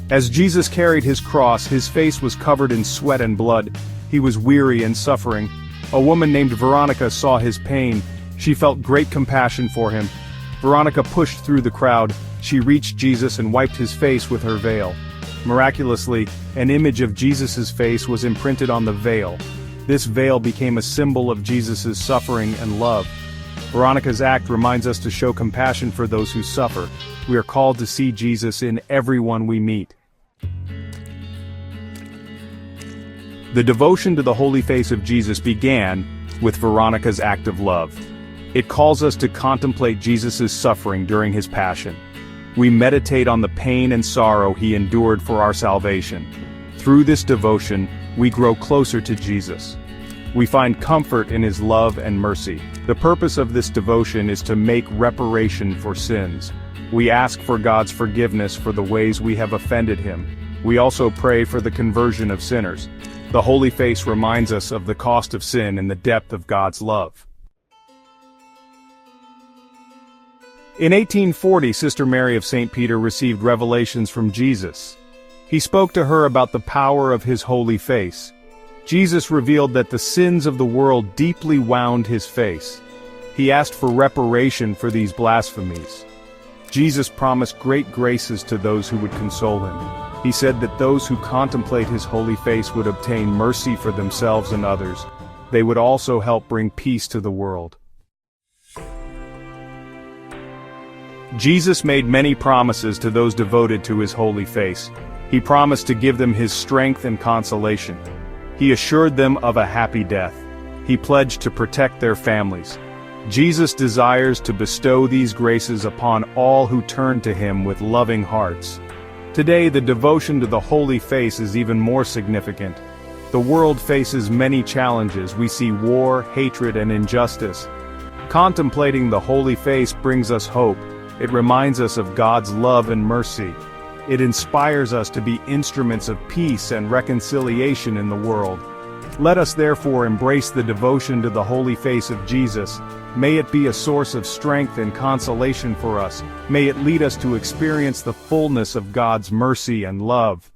As Jesus carried his cross, his face was covered in sweat and blood. He was weary and suffering. A woman named Veronica saw his pain. She felt great compassion for him. Veronica pushed through the crowd. She reached Jesus and wiped his face with her veil. Miraculously, an image of Jesus' face was imprinted on the veil. This veil became a symbol of Jesus' suffering and love. Veronica's act reminds us to show compassion for those who suffer. We are called to see Jesus in everyone we meet. The devotion to the holy face of Jesus began with Veronica's act of love. It calls us to contemplate Jesus' suffering during his passion. We meditate on the pain and sorrow he endured for our salvation. Through this devotion, we grow closer to Jesus. We find comfort in his love and mercy. The purpose of this devotion is to make reparation for sins. We ask for God's forgiveness for the ways we have offended him. We also pray for the conversion of sinners. The holy face reminds us of the cost of sin and the depth of God's love. In 1840, Sister Mary of St. Peter received revelations from Jesus. He spoke to her about the power of his holy face. Jesus revealed that the sins of the world deeply wound his face. He asked for reparation for these blasphemies. Jesus promised great graces to those who would console him. He said that those who contemplate his holy face would obtain mercy for themselves and others. They would also help bring peace to the world. Jesus made many promises to those devoted to his holy face. He promised to give them his strength and consolation. He assured them of a happy death. He pledged to protect their families. Jesus desires to bestow these graces upon all who turn to him with loving hearts. Today, the devotion to the holy face is even more significant. The world faces many challenges. We see war, hatred, and injustice. Contemplating the holy face brings us hope. It reminds us of God's love and mercy. It inspires us to be instruments of peace and reconciliation in the world. Let us therefore embrace the devotion to the holy face of Jesus. May it be a source of strength and consolation for us. May it lead us to experience the fullness of God's mercy and love.